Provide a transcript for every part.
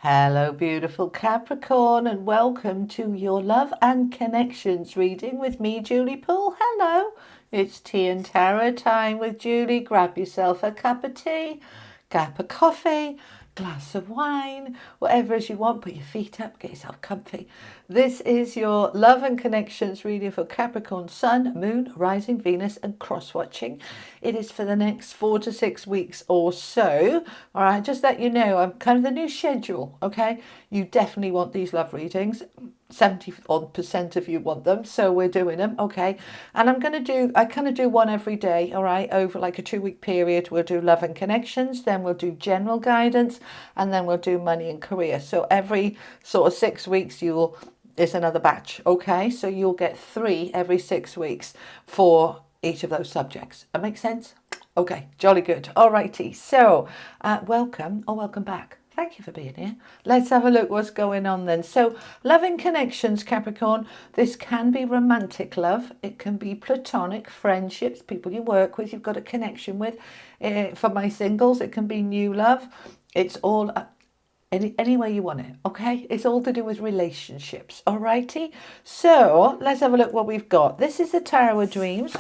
Hello, beautiful Capricorn, and welcome to your Love and Connections reading with me, Julie Poole. Hello, it's tea and tarot time with Julie. Grab yourself a cup of tea, cup of coffee, glass of wine, whatever as you want. Put your feet up, get yourself comfy. This is your Love and Connections reading for Capricorn, Sun, Moon, Rising, Venus, and cross-watching. It is for the next 4 to 6 weeks or so. All right, just let you know, I'm kind of the new schedule, okay? You definitely want these love readings. 70% of you want them, so we're doing them, okay? And I kind of do one every day, all right, over like a 2-week period. We'll do love and connections, then we'll do general guidance, and then we'll do money and career. So every sort of 6 weeks is another batch, okay? So you'll get 3 every 6 weeks for each of those subjects. That makes sense? Okay, jolly good. All righty. So welcome or welcome back. Thank you for being here. Let's have a look what's going on then. So loving connections, Capricorn. This can be romantic love. It can be platonic friendships, people you work with, you've got a connection with. For my singles, it can be new love. It's all any way you want it, okay? It's all to do with relationships, all righty? So let's have a look what we've got. This is the Tarot of Dreams.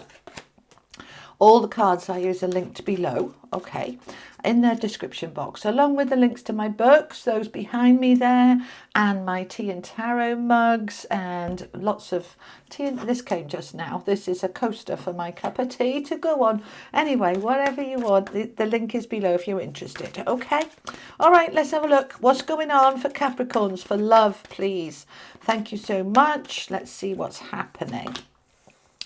All the cards I use are linked below, okay, in the description box, along with the links to my books, those behind me there, and my tea and tarot mugs, and lots of tea. This came just now. This is a coaster for my cup of tea to go on. Anyway, whatever you want, the link is below if you're interested, okay? All right, let's have a look. What's going on for Capricorns for love, please? Thank you so much. Let's see what's happening.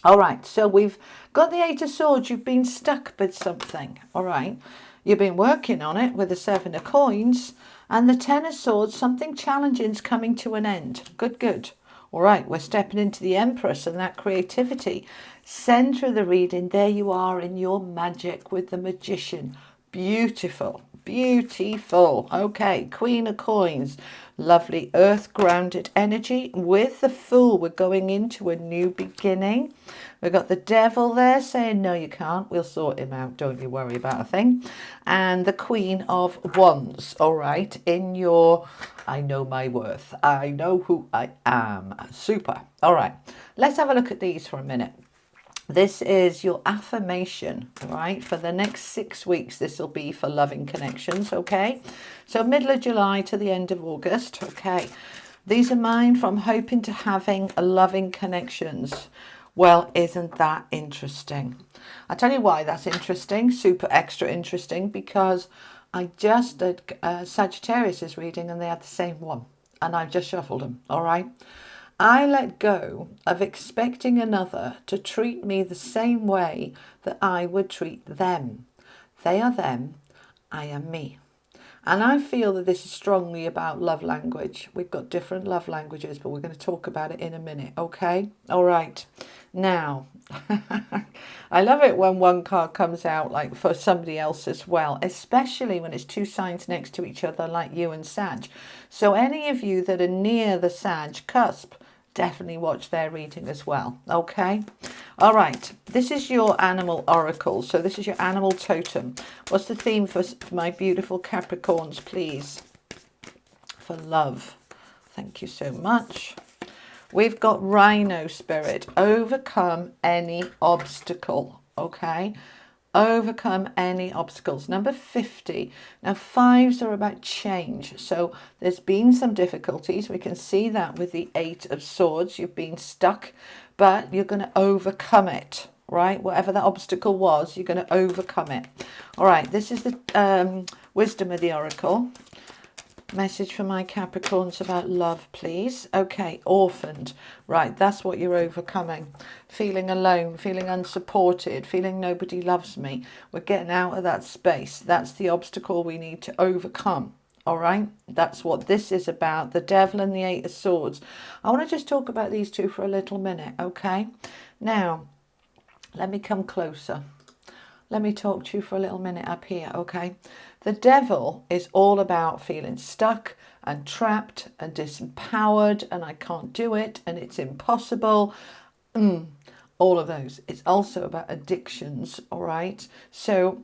All right, so we've got the Eight of Swords. You've been stuck with something, all right? You've been working on it with the Seven of Coins and the Ten of Swords. Something challenging is coming to an end. Good, good. All right, we're stepping into the Empress and that creativity. Center of the reading, there you are in your magic with the Magician. Beautiful, beautiful. Okay, Queen of Coins. Lovely earth grounded energy. With the Fool, we're going into a new beginning. We've got the Devil there saying, no, you can't. We'll sort him out. Don't you worry about a thing. And the Queen of Wands. All right. In your, I know my worth. I know who I am. Super. All right. Let's have a look at these for a minute. This is your affirmation, right? For the next 6 weeks, this will be for loving connections, okay? So middle of July to the end of August, okay? These are mine from hoping to having a loving connections. Well, isn't that interesting? I'll tell you why that's interesting, super extra interesting, because I just did Sagittarius's reading and they had the same one. And I've just shuffled them, all right? I let go of expecting another to treat me the same way that I would treat them. They are them, I am me. And I feel that this is strongly about love language. We've got different love languages, but we're going to talk about it in a minute, okay? All right. Now, I love it when one card comes out like for somebody else as well, especially when it's 2 signs next to each other like you and Sag. So any of you that are near the Sag cusp, definitely watch their reading as well, okay? All right, this is your animal oracle. So this is your animal totem. What's the theme for my beautiful Capricorns, please? For love. Thank you so much. We've got Rhino Spirit. Overcome any obstacle, okay? Overcome any obstacles. Number 50. Now 5s are about change. So there's been some difficulties. We can see that with the 8 of Swords. You've been stuck, but you're going to overcome it, right? Whatever that obstacle was, you're going to overcome it. All right, this is the wisdom of the oracle. Message for my Capricorns about love, please. Okay, orphaned. Right, that's what you're overcoming. Feeling alone, feeling unsupported, feeling nobody loves me. We're getting out of that space. That's the obstacle we need to overcome. All right, that's what this is about. The Devil and the 8 of Swords. I want to just talk about these two for a little minute, okay? Now, let me come closer. Let me talk to you for a little minute up here, okay? The Devil is all about feeling stuck and trapped and disempowered and I can't do it and it's impossible. All of those. It's also about addictions, all right? So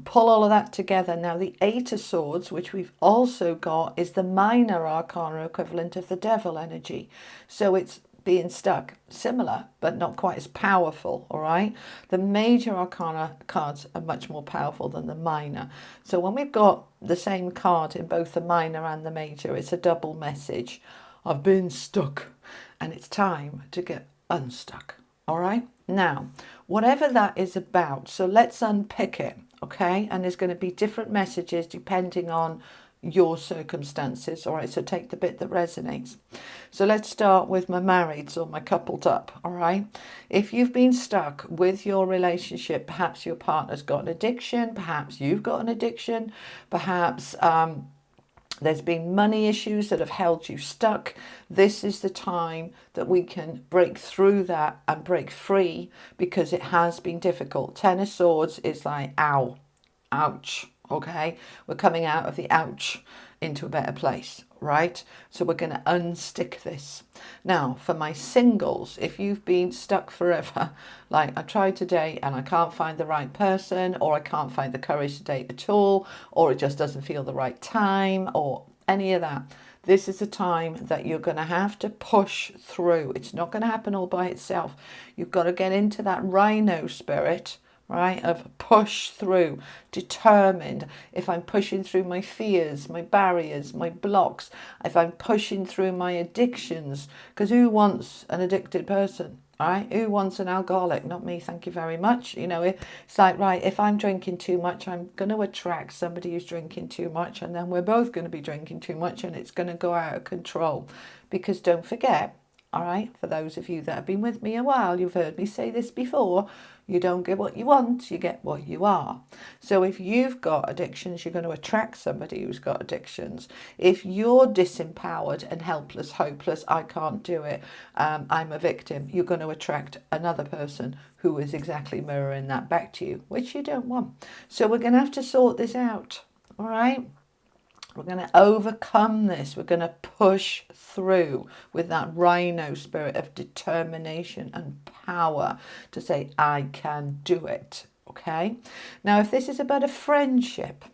pull all of that together. Now, the Eight of Swords, which we've also got, is the minor arcana equivalent of the devil energy. So it's being stuck, similar, but not quite as powerful, all right? The major arcana cards are much more powerful than the minor. So when we've got the same card in both the minor and the major, it's a double message. I've been stuck, and it's time to get unstuck, all right? Now, whatever that is about, so let's unpick it, okay? And there's going to be different messages depending on your circumstances, all right? So take the bit that resonates. So let's start with my marrieds or my coupled up, all right? If you've been stuck with your relationship, perhaps your partner's got an addiction, perhaps you've got an addiction, perhaps there's been money issues that have held you stuck. This is the time that we can break through that and break free, because it has been difficult. Ten of Swords is like, ow, ouch, okay? We're coming out of the ouch into a better place, right? So we're going to unstick this. Now, for my singles, if you've been stuck forever, like I tried to date and I can't find the right person, or I can't find the courage to date at all, or it just doesn't feel the right time, or any of that, this is a time that you're going to have to push through. It's not going to happen all by itself. You've got to get into that rhino spirit, right, of push through, determined. If I'm pushing through my fears, my barriers, my blocks, if I'm pushing through my addictions, because who wants an addicted person, right? Who wants an alcoholic? Not me, thank you very much. You know, it's like, right, if I'm drinking too much, I'm going to attract somebody who's drinking too much, and then we're both going to be drinking too much, and it's going to go out of control. Because don't forget, all right, for those of you that have been with me a while, you've heard me say this before, you don't get what you want, you get what you are. So if you've got addictions, you're going to attract somebody who's got addictions. If you're disempowered and helpless, hopeless, I can't do it, I'm a victim, you're going to attract another person who is exactly mirroring that back to you, which you don't want. So we're going to have to sort this out, all right? We're going to overcome this. We're going to push through with that rhino spirit of determination and power to say, I can do it. Okay. Now, if this is about a friendship,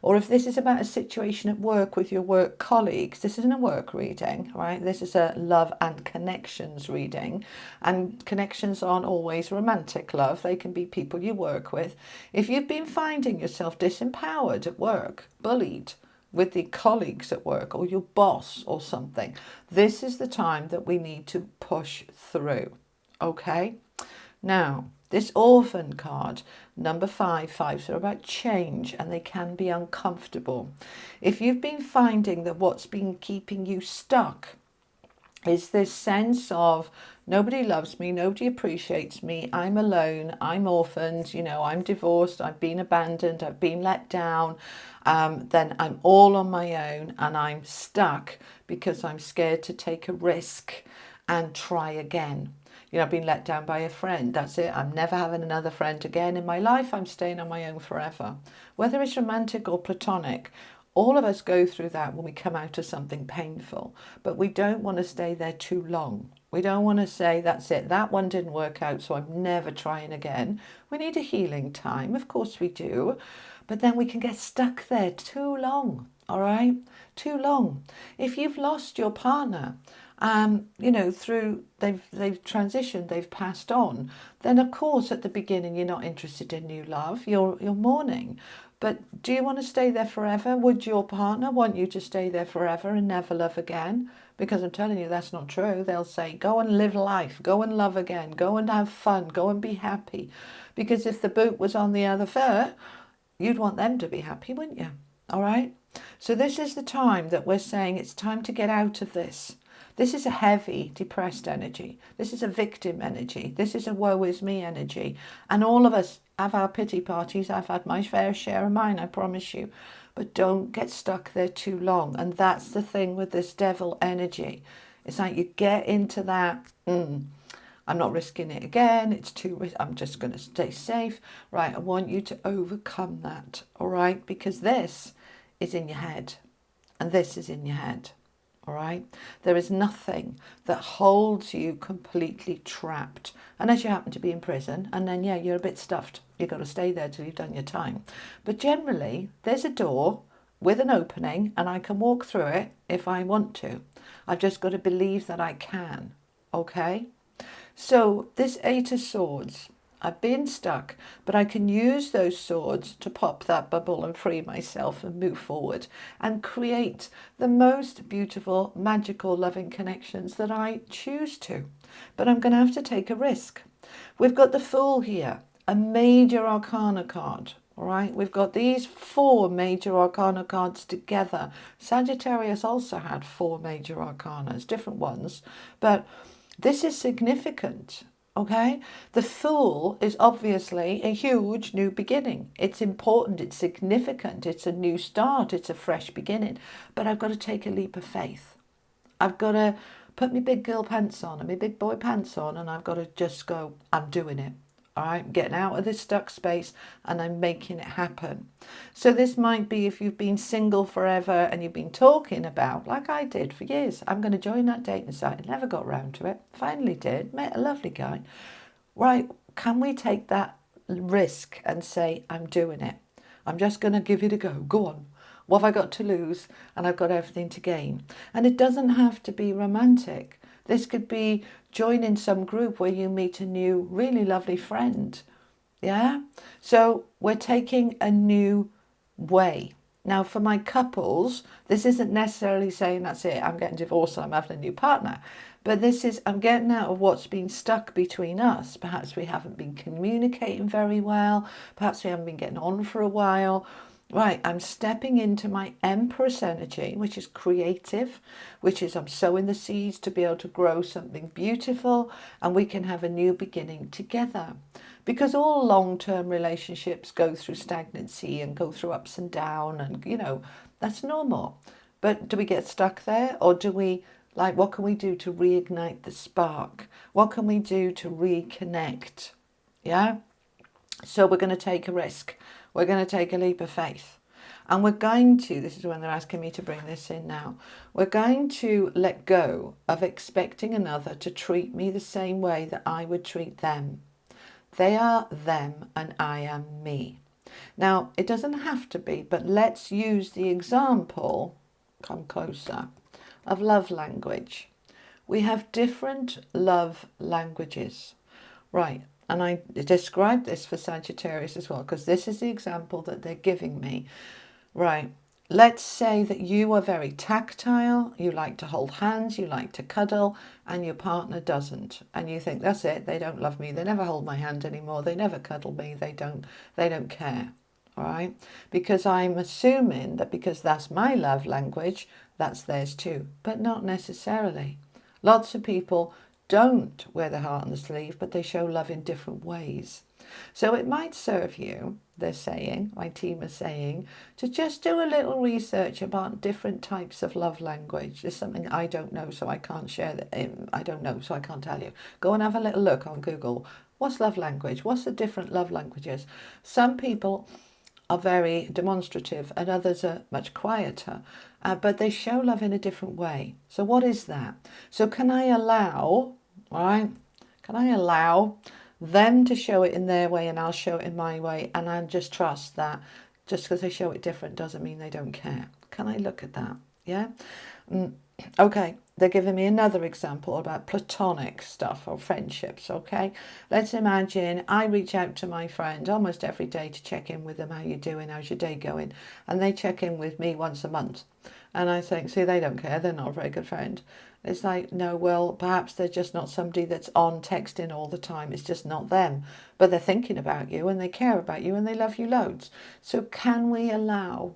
or if this is about a situation at work with your work colleagues, this isn't a work reading, right? This is a love and connections reading. And connections aren't always romantic love. They can be people you work with. If you've been finding yourself disempowered at work, bullied, with the colleagues at work, or your boss or something, this is the time that we need to push through. Okay? Now, this orphan card, number 5, fives are about change, and they can be uncomfortable. If you've been finding that what's been keeping you stuck is this sense of nobody loves me, nobody appreciates me, I'm alone, I'm orphaned, you know, I'm divorced, I've been abandoned, I've been let down, then I'm all on my own and I'm stuck because I'm scared to take a risk and try again. You know, I've been let down by a friend. That's it. I'm never having another friend again in my life. I'm staying on my own forever. Whether it's romantic or platonic, all of us go through that when we come out of something painful, but we don't want to stay there too long. We don't want to say, that's it, that one didn't work out, so I'm never trying again. We need a healing time, of course we do, but then we can get stuck there too long, all right? Too long. If you've lost your partner, you know, through they've transitioned, they've passed on, then of course at the beginning you're not interested in new love, you're mourning. But do you want to stay there forever? Would your partner want you to stay there forever and never love again? Because I'm telling you, that's not true. They'll say, go and live life, go and love again, go and have fun, go and be happy. Because if the boot was on the other foot, you'd want them to be happy, wouldn't you? All right? So this is the time that we're saying it's time to get out of this. This is a heavy, depressed energy. This is a victim energy. This is a woe is me energy. And all of us have our pity parties. I've had my fair share of mine, I promise you. But don't get stuck there too long. And that's the thing with this devil energy. It's like you get into that, I'm not risking it again. It's too risky. I'm just going to stay safe. Right, I want you to overcome that, all right? Because this is in your head. And this is in your head. All right. There is nothing that holds you completely trapped, unless you happen to be in prison, and then yeah, you're a bit stuffed. You've got to stay there till you've done your time. But generally, there's a door with an opening, and I can walk through it if I want to. I've just got to believe that I can. Okay. So this Eight of Swords, I've been stuck, but I can use those swords to pop that bubble and free myself and move forward and create the most beautiful, magical, loving connections that I choose to. But I'm going to have to take a risk. We've got the Fool here, a major arcana card. All right, we've got these 4 major arcana cards together. Sagittarius also had 4 major arcanas, different ones, but this is significant. Okay, the Fool is obviously a huge new beginning. It's important, it's significant, it's a new start, it's a fresh beginning. But I've got to take a leap of faith. I've got to put my big girl pants on and my big boy pants on, and I've got to just go, I'm doing it. All right, I'm getting out of this stuck space and I'm making it happen. So this might be if you've been single forever and you've been talking about, like I did for years, I'm going to join that dating site. I never got round to it. Finally did. Met a lovely guy. Right, can we take that risk and say, I'm doing it. I'm just going to give it a go. Go on. What have I got to lose? And I've got everything to gain. And it doesn't have to be romantic. This could be joining some group where you meet a new, really lovely friend. Yeah? So we're taking a new way. Now, for my couples, this isn't necessarily saying that's it, I'm getting divorced and I'm having a new partner. But this is, I'm getting out of what's been stuck between us. Perhaps we haven't been communicating very well. Perhaps we haven't been getting on for a while. Right, I'm stepping into my Empress energy, which is creative, which is I'm sowing the seeds to be able to grow something beautiful, and we can have a new beginning together. Because all long-term relationships go through stagnancy and go through ups and downs, and, you know, that's normal. But do we get stuck there, or do we, like, what can we do to reignite the spark? What can we do to reconnect? Yeah? So we're going to take a risk. We're going to take a leap of faith. And we're going to, this is when they're asking me to bring this in now, we're going to let go of expecting another to treat me the same way that I would treat them. They are them and I am me. Now, it doesn't have to be, but let's use the example, come closer, of love language. We have different love languages. Right. And I described this for Sagittarius as well, because this is the example that they're giving me. Right. Let's say that you are very tactile, you like to hold hands, you like to cuddle, and your partner doesn't. And you think, that's it, they don't love me, they never hold my hand anymore, they never cuddle me, they don't care. All right. Because I'm assuming that because that's my love language, that's theirs too. But not necessarily. Lots of people don't wear their heart on the sleeve, but they show love in different ways. So it might serve you, they're saying, my team is saying, to just do a little research about different types of love language. There's something I don't know, so I can't share that. I don't know, so I can't tell you. Go and have a little look on Google. What's love language? What's the different love languages? Some people are very demonstrative and others are much quieter, but they show love in a different way. So what is that? So can I allow, right? Can I allow them to show it in their way and I'll show it in my way, and I just trust that just because they show it different doesn't mean they don't care? Can I look at that? Yeah. Okay, they're giving me another example about platonic stuff or friendships. Okay, let's imagine I reach out to my friend almost every day to check in with them. How you doing? How's your day going? And they check in with me once a month. And I think, see, they don't care. They're not a very good friend. It's like, no, well, perhaps they're just not somebody that's on texting all the time. It's just not them. But they're thinking about you and they care about you and they love you loads. So can we allow?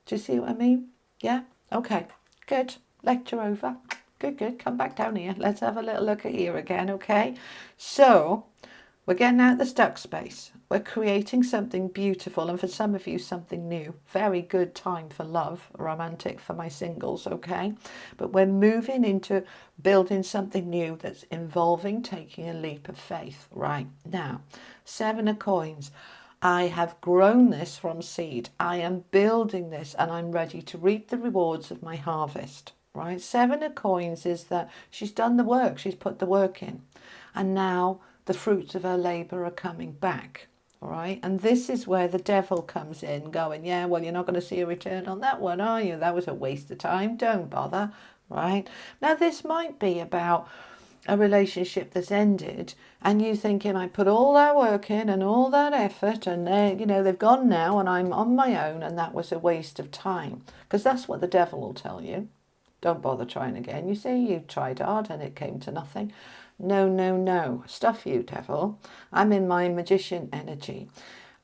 Do you see what I mean? Yeah? Okay, good. Lecture over. Good. Come back down here. Let's have a little look at here again, okay? So we're getting out of the stuck space. We're creating something beautiful, and for some of you, something new. Very good time for love, romantic for my singles, okay? But we're moving into building something new that's involving taking a leap of faith. Right, now, 7 of coins. I have grown this from seed. I am building this and I'm ready to reap the rewards of my harvest. right? Seven of Coins is that she's done the work, she's put the work in, and now the fruits of her labour are coming back. All right, and this is where the devil comes in, going, yeah, well, you're not going to see a return on that one, are you? That was a waste of time. Don't bother, right? Now, this might be about a relationship that's ended, and you thinking, I put all that work in and all that effort, and they, you know, they've gone now, and I'm on my own, and that was a waste of time, because that's what the devil will tell you. Don't bother trying again. You see, you tried hard and it came to nothing. No, no, no. Stuff you, devil. I'm in my magician energy.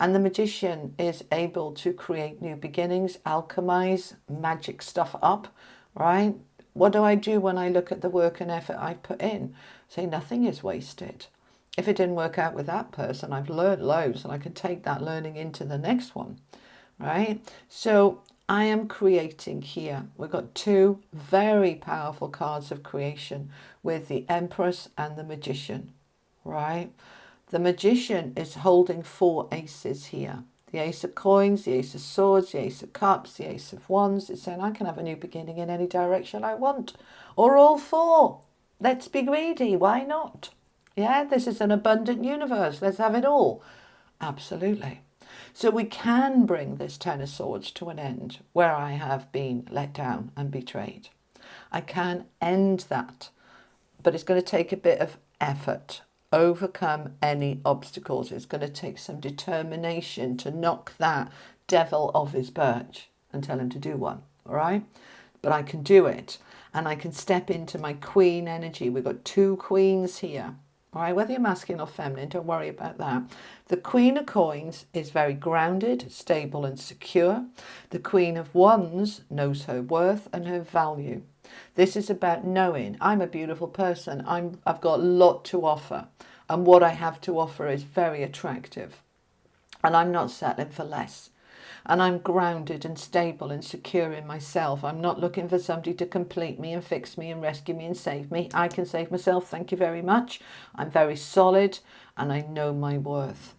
And the magician is able to create new beginnings, alchemize, magic stuff up, right? What do I do when I look at the work and effort I've put in? Say nothing is wasted. If it didn't work out with that person, I've learned loads and I can take that learning into the next one, right? So I am creating here. We've got two very powerful cards of creation with the Empress and the Magician, right? The Magician is holding four aces here. The Ace of Coins, the Ace of Swords, the Ace of Cups, the Ace of Wands. It's saying I can have a new beginning in any direction I want. Or all four. Let's be greedy. Why not? Yeah, this is an abundant universe. Let's have it all. Absolutely. So we can bring this Ten of Swords to an end where I have been let down and betrayed. I can end that, but it's going to take a bit of effort. Overcome any obstacles. It's going to take some determination to knock that devil off his perch and tell him to do one, all right? But I can do it, and I can step into my queen energy. We've got two queens here. All right, whether you're masculine or feminine, don't worry about that. The Queen of Coins is very grounded, stable and secure. The Queen of Wands knows her worth and her value. This is about knowing I'm a beautiful person. I've got a lot to offer, and what I have to offer is very attractive, and I'm not settling for less. And I'm grounded and stable and secure in myself. I'm not looking for somebody to complete me and fix me and rescue me and save me. I can save myself, thank you very much. I'm very solid and I know my worth.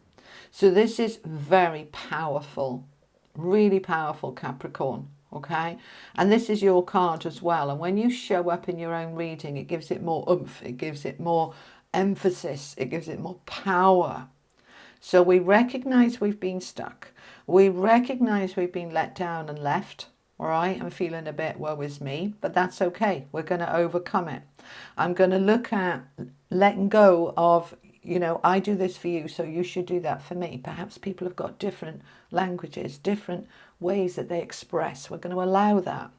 So this is very powerful, really powerful, Capricorn, okay? And this is your card as well. And when you show up in your own reading, it gives it more oomph, it gives it more emphasis, it gives it more power. So we recognize we've been stuck. We recognize we've been let down and left. All right, I'm feeling a bit woe is me, but that's okay. We're going to overcome it. I'm going to look at letting go of, you know, I do this for you, so you should do that for me. Perhaps people have got different languages, different ways that they express. We're going to allow that.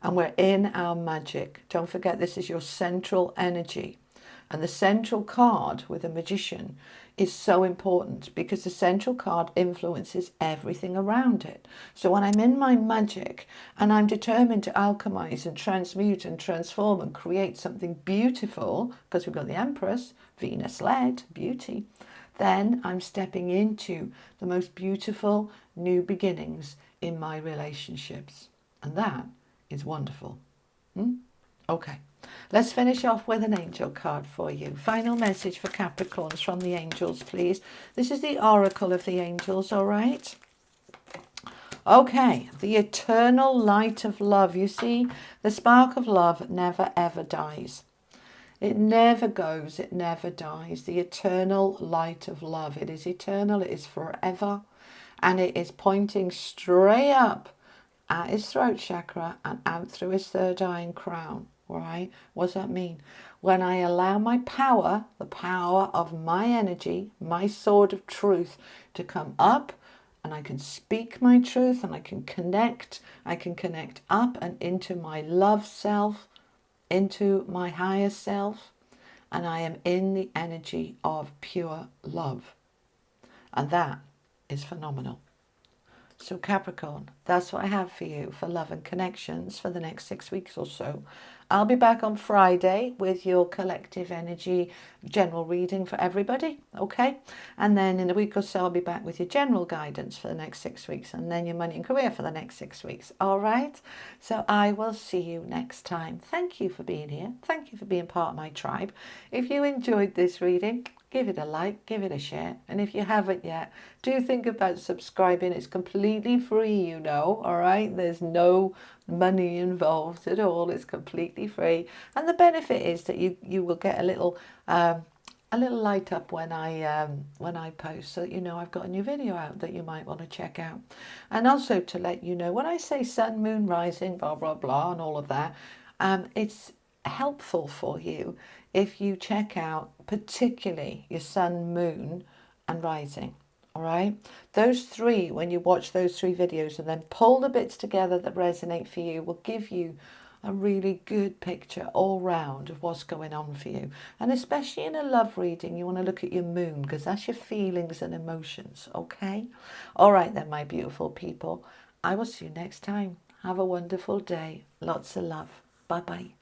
And we're in our magic. Don't forget, this is your central energy. And the central card with a magician is so important because the central card influences everything around it. So when I'm in my magic and I'm determined to alchemize and transmute and transform and create something beautiful, because we've got the Empress, Venus-led, beauty, then I'm stepping into the most beautiful new beginnings in my relationships. And that is wonderful. Okay. Let's finish off with an angel card for you. Final message for Capricorns from the angels, please. This is the Oracle of the Angels, all right? Okay, the eternal light of love. You see, the spark of love never ever dies. It never goes, it never dies. The eternal light of love. It is eternal, it is forever, and it is pointing straight up at his throat chakra and out through his third eye and crown. Right? What does that mean? When I allow my power, the power of my energy, my sword of truth to come up, and I can speak my truth and I can connect up and into my love self, into my higher self, and I am in the energy of pure love. And that is phenomenal. So Capricorn, that's what I have for you for love and connections for the next 6 weeks or so. I'll be back on Friday with your collective energy general reading for everybody, okay? And then in a week or so, I'll be back with your general guidance for the next 6 weeks, and then your money and career for the next 6 weeks, all right? So I will see you next time. Thank you for being here. Thank you for being part of my tribe. If you enjoyed this reading, give it a like, give it a share. And if you haven't yet, do think about subscribing. It's completely free, you know. know, all right? There's no money involved at all. It's completely free. And the benefit is that you will get a little light up when I post, so that you know I've got a new video out that you might want to check out. And also to let you know, when I say sun, moon, rising, blah, blah, blah, and all of that, it's helpful for you if you check out particularly your sun, moon, and rising. All right, those three, when you watch those three videos and then pull the bits together that resonate for you, will give you a really good picture all round of what's going on for you. And especially in a love reading, you want to look at your moon, because that's your feelings and emotions. Okay, all right then, my beautiful people, I will see you next time. Have a wonderful day. Lots of love. Bye bye.